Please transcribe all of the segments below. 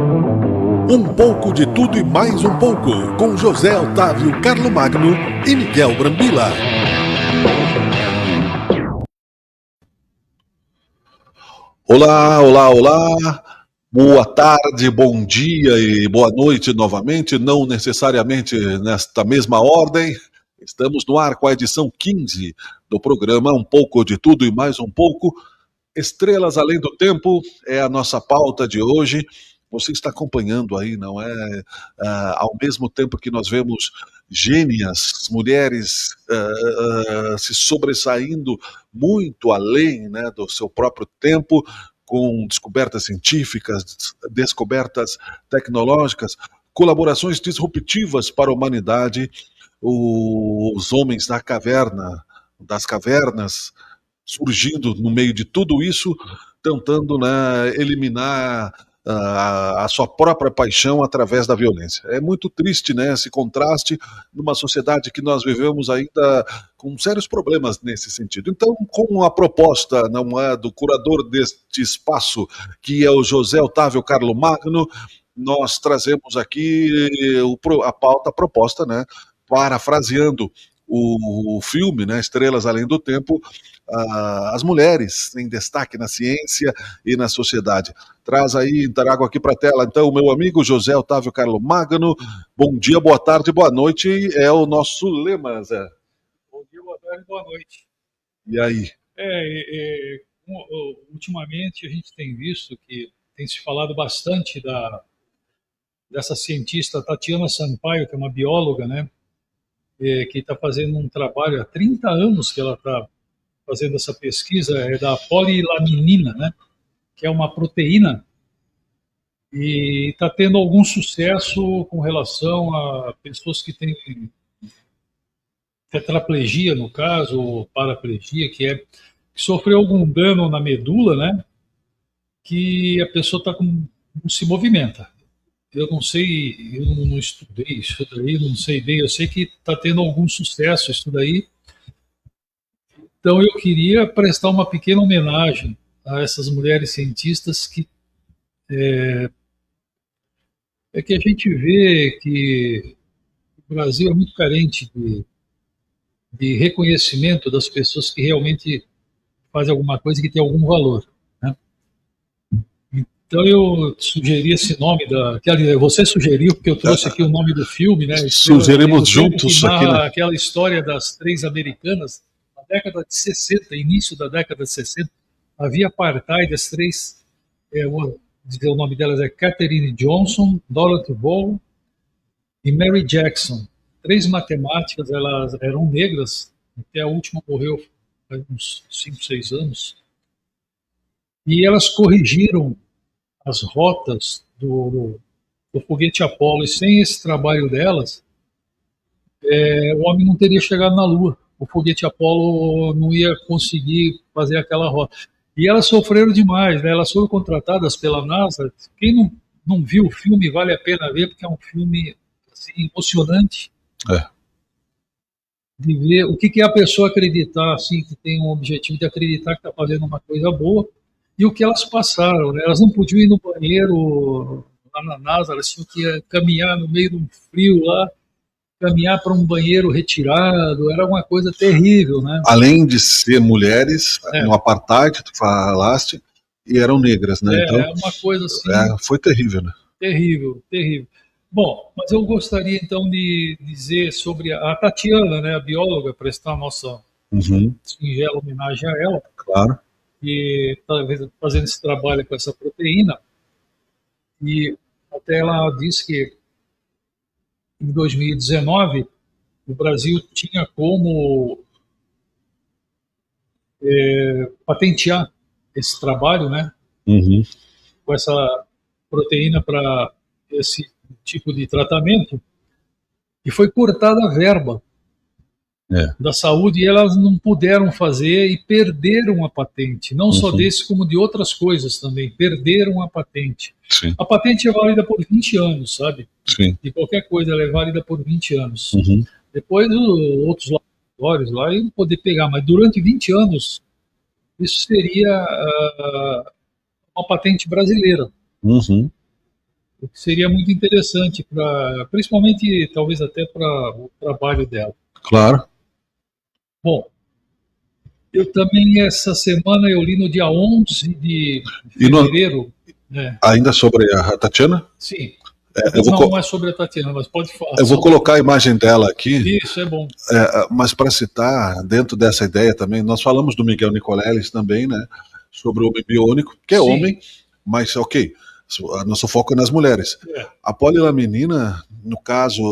Um pouco de tudo e mais um pouco, com José Otávio Carlomagno e Miguel Brambila. Olá, olá, olá. Boa tarde, bom dia e boa noite novamente, não necessariamente nesta mesma ordem. Estamos no ar com a edição 15 do programa Um pouco de tudo e mais um pouco. Estrelas Além do Tempo é a nossa pauta de hoje. Você está acompanhando aí, não é? Ao mesmo tempo que nós vemos gênias, mulheres se sobressaindo muito além, né, do seu próprio tempo, com descobertas científicas, descobertas tecnológicas, colaborações disruptivas para a humanidade, os homens das cavernas, surgindo no meio de tudo isso, tentando, né, eliminar a sua própria paixão através da violência. É muito triste, né, esse contraste numa sociedade que nós vivemos ainda com sérios problemas nesse sentido. Então, com a proposta, não é, do curador deste espaço, que é o José Otávio Carlomagno, nós trazemos aqui a proposta, né, parafraseando o filme, né, Estrelas Além do Tempo, as mulheres em destaque na ciência e na sociedade. Trago aqui para a tela, então, o meu amigo José Otávio Carlomagno. Bom dia, boa tarde, boa noite, é o nosso lema, Zé. Bom dia, boa tarde, boa noite. E aí? Ultimamente a gente tem visto que tem se falado bastante dessa cientista Tatiana Sampaio, que é uma bióloga, né, que está fazendo um trabalho há 30 anos que ela está fazendo essa pesquisa, é da polilaminina, né, que é uma proteína, e está tendo algum sucesso com relação a pessoas que têm tetraplegia, no caso, ou paraplegia, que sofreu algum dano na medula, né, que a pessoa não se movimenta. Eu não sei, eu não estudei isso daí, não sei bem, eu sei que está tendo algum sucesso isso daí. Então eu queria prestar uma pequena homenagem a essas mulheres cientistas que que a gente vê que o Brasil é muito carente de reconhecimento das pessoas que realmente fazem alguma coisa que tem algum valor, né? Então eu sugeri esse nome você sugeriu, porque eu trouxe aqui o nome do filme, né? Sugerimos juntos que aqui, né? aquela história das três americanas na década de 60, início da década de 60, havia apartheid, as três, vou dizer o nome delas, é Katherine Johnson, Dorothy Vaughan e Mary Jackson. Três matemáticas, elas eram negras, até a última morreu há uns 5, 6 anos, e elas corrigiram as rotas do foguete Apollo, e sem esse trabalho delas, o homem não teria chegado na Lua. O foguete Apollo não ia conseguir fazer aquela rota. E elas sofreram demais, né? Elas foram contratadas pela NASA. Quem não viu o filme, vale a pena ver, porque é um filme assim, emocionante. De ver o que é a pessoa acreditar, assim, que tem um objetivo de acreditar que está fazendo uma coisa boa, e o que elas passaram, né? Elas não podiam ir no banheiro lá na NASA, elas tinham que caminhar no meio de um frio lá, caminhar para um banheiro retirado, era uma coisa terrível, né? Além de ser mulheres, no apartheid, tu falaste, e eram negras, né? Então, é uma coisa assim... foi terrível, né? Terrível, terrível. Bom, mas eu gostaria então de dizer sobre a Tatiana, né, a bióloga, prestar a nossa singela homenagem a ela. Claro. Que está fazendo esse trabalho com essa proteína, e até ela disse que em 2019 o Brasil tinha como patentear esse trabalho, né, com essa proteína para esse tipo de tratamento, e foi cortada a verba da saúde, e elas não puderam fazer e perderam a patente, não só desse, como de outras coisas também, perderam a patente. Sim. A patente é válida por 20 anos, sabe? Sim. De qualquer coisa, ela é válida por 20 anos. Depois, outros laboratórios lá iam poder pegar, mas durante 20 anos, isso seria uma patente brasileira. o que seria muito interessante para, principalmente, talvez até para o trabalho dela. Claro. Bom, eu também, essa semana, eu li no dia 11 de E no- fevereiro, né? ainda sobre a Tatiana, Sim, eu vou, não é sobre a Tatiana, mas pode falar eu vou sobre. colocar a imagem dela aqui, Isso, é bom. mas para citar, dentro dessa ideia também, nós falamos do Miguel Nicoleles também, né, sobre o homem biônico, que é Sim. homem, mas ok, nosso foco é nas mulheres. É. A polilaminina, no caso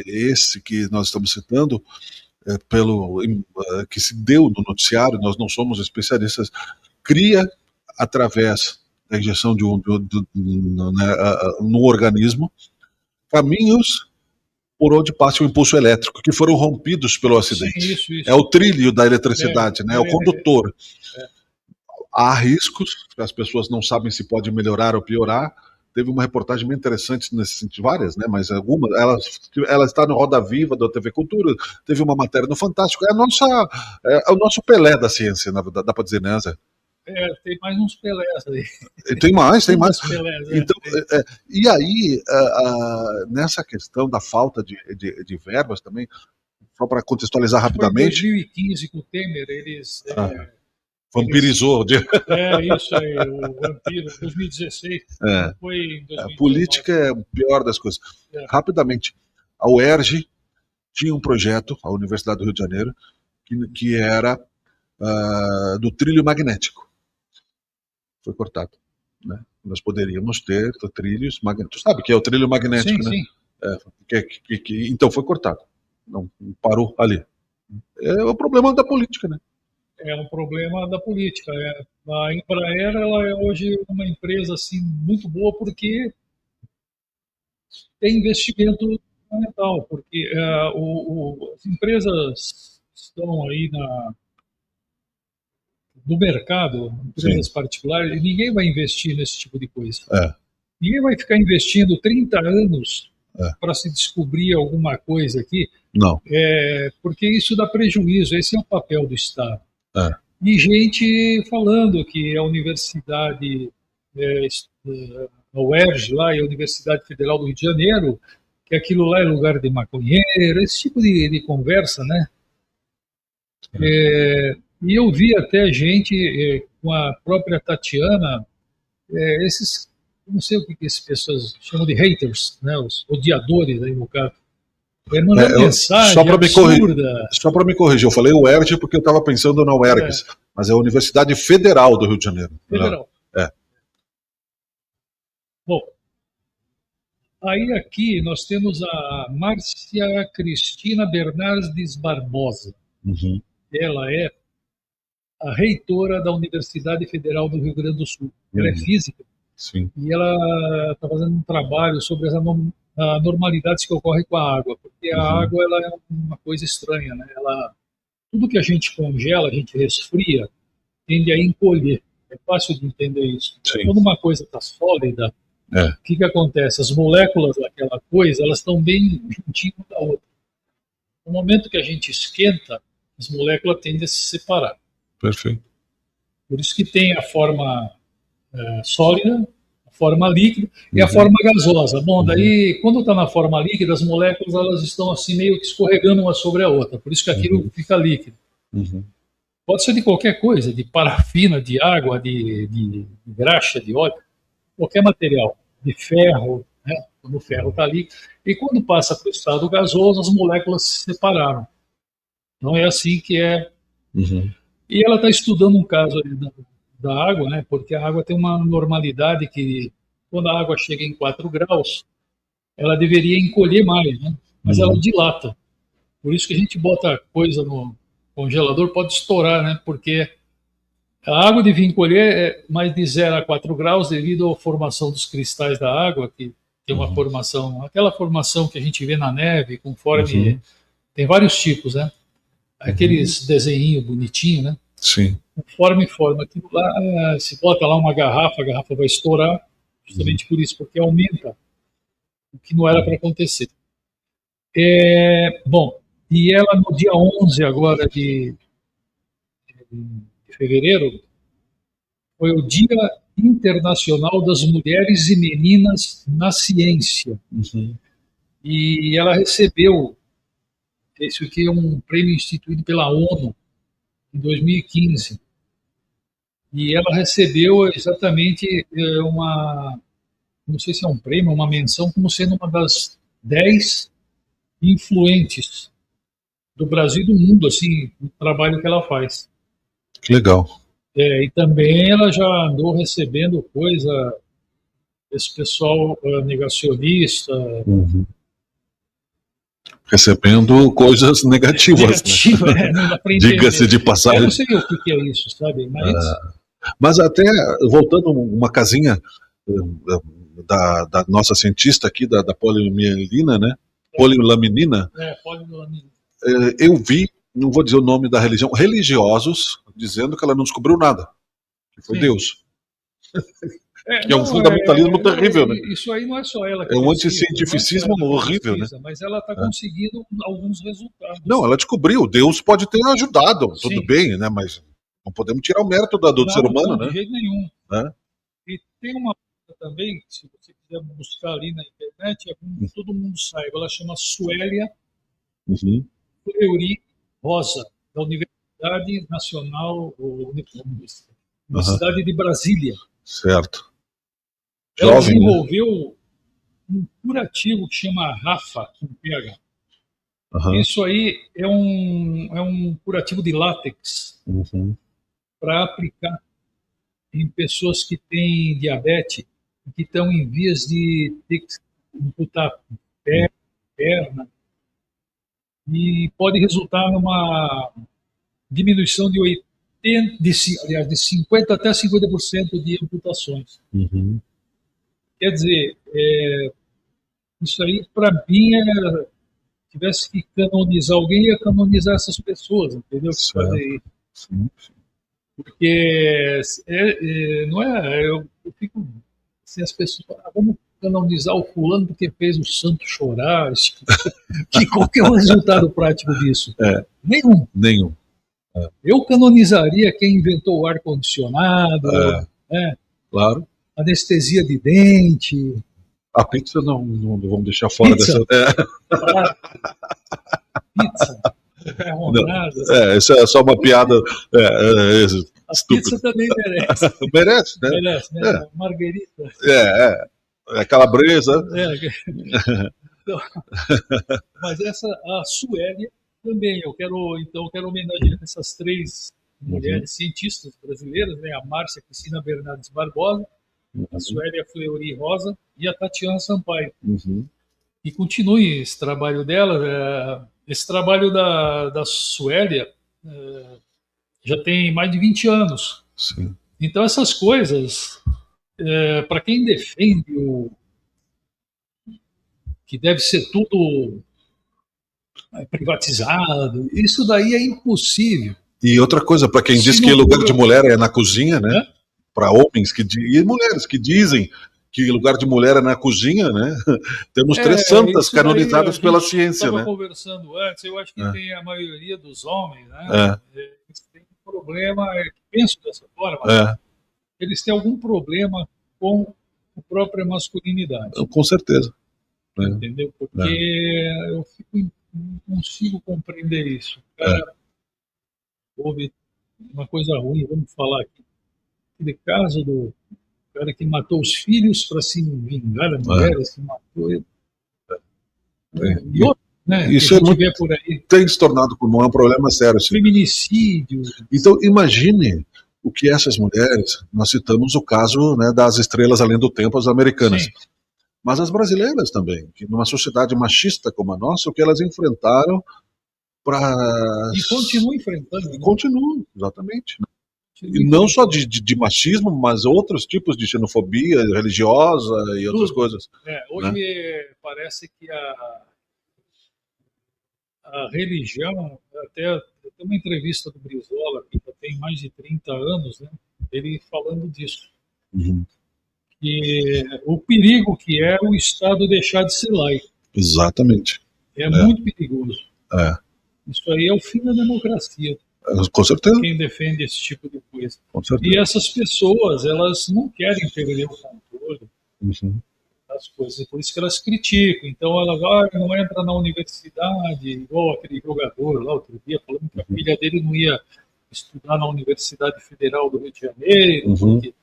esse que nós estamos citando, que se deu no noticiário, nós não somos especialistas, cria através da injeção no organismo caminhos por onde passa o impulso elétrico, que foram rompidos pelo acidente. Sim, isso. É o trilho da eletricidade, né? É o condutor. Há riscos, as pessoas não sabem se pode melhorar ou piorar. Teve uma reportagem bem interessante nesse sentido, várias, né? Mas algumas, ela está no Roda Viva da TV Cultura, teve uma matéria no Fantástico. É o nosso Pelé da ciência, na verdade, dá para dizer, né, Zé? Tem mais uns Pelés aí. Tem mais. Pelés, então, e aí, nessa questão da falta de verbas também, só para contextualizar rapidamente. Foi em 2015 com o Temer, eles. Vampirizou. Isso aí, o vampiro, 2016. Foi em 2019. A política é o pior das coisas. Rapidamente, a UERJ tinha um projeto, a Universidade do Rio de Janeiro, que era do trilho magnético. Foi cortado. Né? Nós poderíamos ter trilhos magnéticos. Tu sabe o que é o trilho magnético, sim, né? Sim. Então foi cortado. Não parou ali. É o problema da política, né? É um problema da política. A Embraer, ela é hoje uma empresa assim muito boa porque tem investimento fundamental, porque as empresas estão aí no mercado, empresas particulares, e ninguém vai investir nesse tipo de coisa. Ninguém vai ficar investindo 30 anos para se descobrir alguma coisa aqui. Não. Porque isso dá prejuízo, esse é o papel do Estado. E gente falando que a universidade, a UERJ lá e a Universidade Federal do Rio de Janeiro, que aquilo lá é lugar de maconheiro, esse tipo de conversa, né? E eu vi até gente com a própria Tatiana, esses, não sei o que essas pessoas chamam de haters, né? Os odiadores aí no caso. Mandando mensagem absurda. Só para me corrigir, eu falei UERJ porque eu estava pensando na UERGS, mas é a Universidade Federal do Rio de Janeiro. Federal. Bom, aí aqui nós temos a Márcia Cristina Bernardes Barbosa. Uhum. Ela é a reitora da Universidade Federal do Rio Grande do Sul. Ela é física. Sim. E ela está fazendo um trabalho sobre as normalidades que ocorrem com a água, porque a água ela é uma coisa estranha, né? Tudo que a gente congela, a gente resfria, tende a encolher. É fácil de entender isso. Sim. Quando uma coisa está sólida, o que acontece? As moléculas daquela coisa, elas estão bem juntinho uma da outra. No momento que a gente esquenta, as moléculas tendem a se separar. Perfeito. Por isso que tem a forma sólida, a forma líquida e a forma gasosa. Bom, daí, quando está na forma líquida, as moléculas elas estão assim meio que escorregando uma sobre a outra. Por isso que aquilo fica líquido. Pode ser de qualquer coisa, de parafina, de água, de graxa, de óleo, qualquer material, de ferro, né? Quando o ferro está líquido. E quando passa para o estado gasoso, as moléculas se separaram. Então é assim que é. E ela está estudando um caso aí da água, né? Porque a água tem uma normalidade que, quando a água chega em 4 graus, ela deveria encolher mais, né? Mas ela dilata. Por isso que a gente bota coisa no congelador, pode estourar, né? Porque a água devia encolher mais de 0 a 4 graus devido à formação dos cristais da água, que tem uma formação, aquela formação que a gente vê na neve, conforme. Tem vários tipos, né? Aqueles desenhinhos bonitinhos, né? Sim. Conforme forma aquilo lá, se bota lá uma garrafa, a garrafa vai estourar, justamente por isso, porque aumenta o que não era para acontecer. Bom, e ela no dia 11 agora de fevereiro, foi o Dia Internacional das Mulheres e Meninas na Ciência. Uhum. E ela recebeu, isso aqui é um prêmio instituído pela ONU em 2015. E ela recebeu exatamente não sei se é um prêmio, uma menção, como sendo uma das 10 influentes do Brasil e do mundo, assim, no trabalho que ela faz. Que legal. E também ela já andou recebendo coisa, esse pessoal negacionista. Uhum. Recebendo coisas negativas. Negativa, né? não dá pra entender. Diga-se de Eu passagem. não sei o que é isso, sabe? Mas até, voltando uma casinha da nossa cientista aqui, da poliomielina, né? Polilaminina, Polilaminina. Eu vi, não vou dizer o nome da religião, religiosos dizendo que ela não descobriu nada, que foi Sim. Deus. Que é um fundamentalismo terrível, né? Isso aí não é só ela que É um pesquisa, anticientificismo horrível, pesquisa, né? Mas ela está conseguindo alguns resultados. Não, ela descobriu. Deus pode ter ajudado, Sim. tudo bem, né? Mas não podemos tirar o mérito do ser humano, não, né? De jeito nenhum. É. E tem uma coisa também, se você quiser buscar ali na internet, todo mundo saiba, ela chama Suélia Fleury Rosa, da Universidade Nacional, Universidade de Brasília. Certo. Ela Jovem, né? desenvolveu um curativo que chama Rafa, com PH. Isso aí é um curativo de látex para aplicar em pessoas que têm diabetes e que estão em vias de ter que amputar perna, e pode resultar numa diminuição de 50% até 50% de amputações. Quer dizer, isso aí, para mim, tivesse que canonizar alguém, ia canonizar essas pessoas, entendeu? Que fazem isso. Porque não é. Eu fico assim, as pessoas falam, vamos canonizar o fulano porque fez o santo chorar. Qual que é o resultado prático disso? Nenhum. Eu canonizaria quem inventou o ar-condicionado, claro. Anestesia de dente. A pizza não vamos deixar fora pizza. dessa. Pizza. Isso é só uma piada. A pizza também merece. Merece, né? Merece. Marguerita. Calabresa. Então, mas a Suélia também. Eu quero homenagear essas 3 mulheres cientistas brasileiras, né? A Márcia Cristina Bernardes Barbosa, a Suélia Fleury Rosa e a Tatiana Sampaio. E continue esse trabalho dela. Esse trabalho da Suélia já tem mais de 20 anos. Sim. Então, essas coisas, para quem defende que deve ser tudo privatizado, isso daí é impossível. E outra coisa, para quem diz que lugar de mulher é na cozinha, né? Para homens e mulheres que dizem que lugar de mulher é na cozinha, né? Temos 3 santas canonizadas pela ciência, né? Conversando antes, eu acho que tem a maioria dos homens, né? Eles têm um problema, penso dessa forma, eles têm algum problema com a própria masculinidade. Com certeza. Entendeu? Porque eu não consigo compreender isso. Houve uma coisa ruim, vamos falar aqui. Aquele caso do cara que matou os filhos para se vingar da mulher, se matou. E outro, né? Isso é muito, por aí. Tem se tornado comum, é um problema sério. Assim. Feminicídio. Então, imagine o que essas mulheres, nós citamos o caso, né, das estrelas além do tempo, as americanas. Sim. Mas as brasileiras também, que numa sociedade machista como a nossa, o que elas enfrentaram para... E continuam enfrentando. Né? Continuam, exatamente. E não só de machismo, mas outros tipos de xenofobia religiosa e outras coisas. Hoje parece que a religião, até tem uma entrevista do Brizola, que já tem mais de 30 anos, né, ele falando disso. E o perigo que é o Estado deixar de ser laico. Exatamente. É muito perigoso. Isso aí é o fim da democracia. Com certeza, quem defende esse tipo de coisa. com E certeza. essas pessoas, elas não querem perder o controle Uhum, das coisas, por isso que elas criticam. Então ela vai, não entra na universidade, igual aquele jogador lá outro dia, falando que a filha dele não ia estudar na Universidade Federal do Rio de Janeiro, uhum, porque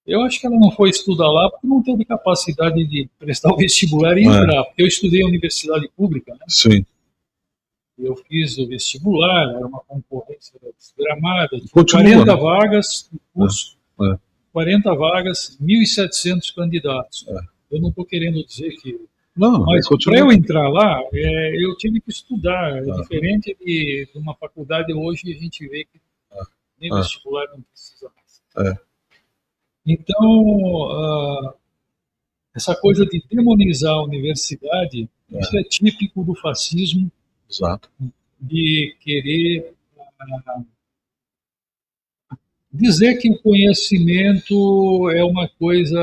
eu acho que ela não foi estudar lá porque não teve capacidade de prestar o vestibular e é, entrar. Porque eu estudei em universidade pública, né? sim. Eu fiz o vestibular, era uma concorrência desgramada, tinha Continua, 40 né? vagas no curso, É, é, 40 vagas, 1.700 candidatos. é. Eu não estou querendo dizer que. Não, Mas para continua. eu entrar lá, eu tive que estudar. É Ah, diferente de uma faculdade hoje, a gente vê que nem ah, vestibular não precisa mais. é, Então, essa coisa de demonizar a universidade, isso é típico do fascismo, exato. de querer dizer que o conhecimento é uma coisa,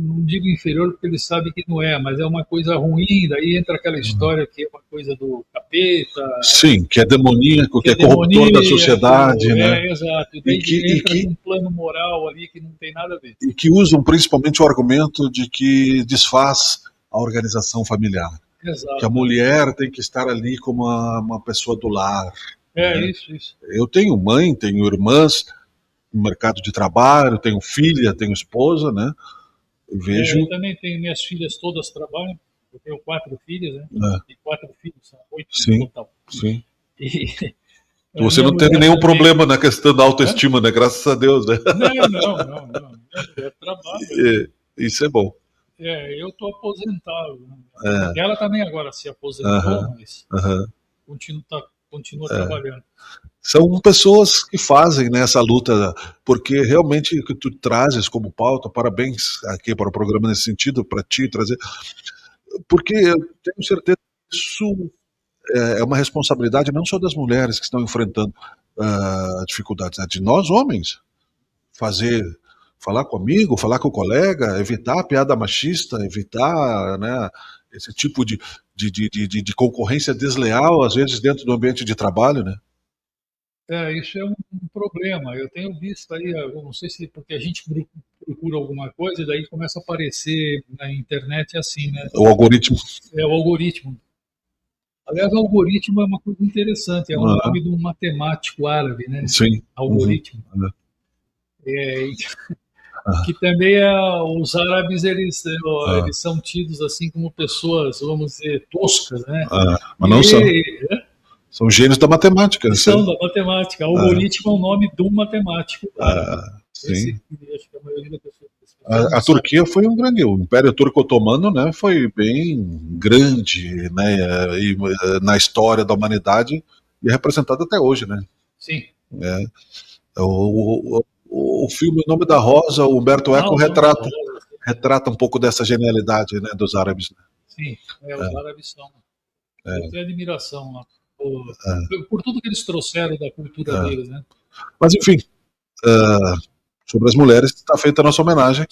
não digo inferior porque ele sabe que não é, mas é uma coisa ruim, daí entra aquela história que é uma coisa do capeta, Sim, que é demoníaco, que que é é corruptor da demoníaco, sociedade, né? exato, e E daí que, e entra que, num plano moral ali que não tem nada a ver. e que usam principalmente o argumento de que desfaz a organização familiar. Que a Exato, mulher tem que estar ali como uma pessoa do lar, né? isso. Eu tenho mãe, tenho irmãs no mercado de trabalho, tenho filha, tenho esposa, né? Eu Eu vejo, também tenho minhas filhas todas trabalham, eu tenho 4 filhas, né? né? E 4 filhos, são 8 no Sim, total. sim. E a Você minha não teve mulher nenhum também. problema na questão da Hã? autoestima, né? Graças a Deus, né? Não. Minha mulher trabalha. Isso é bom. Eu estou aposentado, né? É, Ela também agora se aposentou, aham, mas aham. continua trabalhando. São pessoas que fazem, né, essa luta, porque realmente o que tu trazes como pauta, parabéns aqui para o programa nesse sentido, para ti trazer, porque eu tenho certeza que isso é uma responsabilidade não só das mulheres que estão enfrentando dificuldades, é de nós homens fazer, falar com amigo, falar com o colega, evitar a piada machista, evitar, né, esse tipo de concorrência desleal, às vezes dentro do ambiente de trabalho, né? Isso é um problema. Eu tenho visto aí, eu não sei se porque a gente procura alguma coisa e daí começa a aparecer na internet assim, né? O algoritmo. É o algoritmo. Aliás, o algoritmo é uma coisa interessante, é o Aham, nome de um matemático árabe, né? sim. Uhum, Algoritmo. É, aham, que também os árabes aham, eles são tidos assim como pessoas, vamos dizer, toscas, né? aham. Mas não são. E, São gênios da matemática, isso aí. são da matemática. Ah, Algoritmo é o nome de um matemático árabe. sim. Esse que acho que a maioria das pessoas não A sabe. Turquia foi um grande, o Império Turco-Otomano, né, foi bem grande, né, na história da humanidade e é representado até hoje, né. Sim. É, o filme O Nome da Rosa, o Humberto Eco O nome da rosa, retrata um pouco dessa genialidade, né, dos árabes. sim. Os árabes são. Eu tenho admiração lá, por tudo que eles trouxeram da cultura É. deles, né? Mas enfim, sobre as mulheres está feita a nossa homenagem.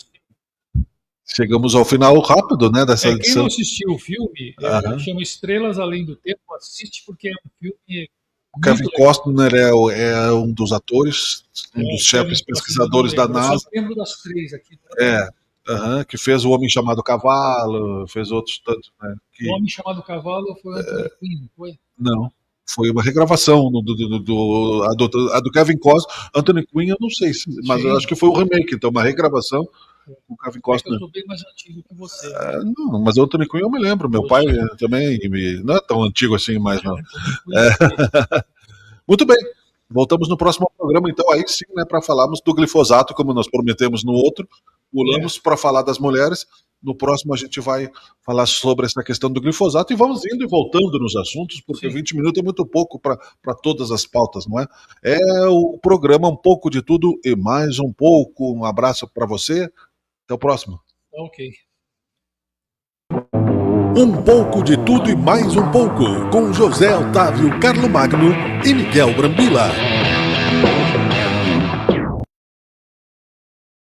Chegamos ao final rápido, né, dessa Quem não edição. assistiu o filme, Aham. chama Estrelas Além do Tempo, assiste porque é um filme O Kevin muito legal. Costner é um dos atores, um dos Kevin chefes Costner, eu não pesquisadores da lembro. Eu só NASA, lembro das 3 aqui. é, aham, que fez O Homem Chamado Cavalo, fez outros tantos, né, O que Homem Chamado Cavalo foi o Anthony Quinn, não foi? não, foi uma regravação a do Kevin Costner. Anthony Quinn eu não sei, mas eu acho Sim. que foi o remake, então uma regravação com o Kevin É que eu Costner. estou bem mais antigo que você, né? Não, mas o Anthony Quinn eu me lembro, meu pai Poxa, também não é tão antigo assim, mas não. Anthony Quinn, sim. Muito bem. Voltamos no próximo programa, então, aí sim, né, para falarmos do glifosato, como nós prometemos no outro. É, Pulamos para falar das mulheres. No próximo, a gente vai falar sobre essa questão do glifosato e vamos indo e voltando nos assuntos, porque sim. 20 minutos é muito pouco para todas as pautas, não é? É o programa Um Pouco de Tudo e Mais um Pouco. Um abraço para você. Até o próximo. Tá ok. Um pouco de tudo e mais um pouco, com José Otávio Carlomagno e Miguel Brambila.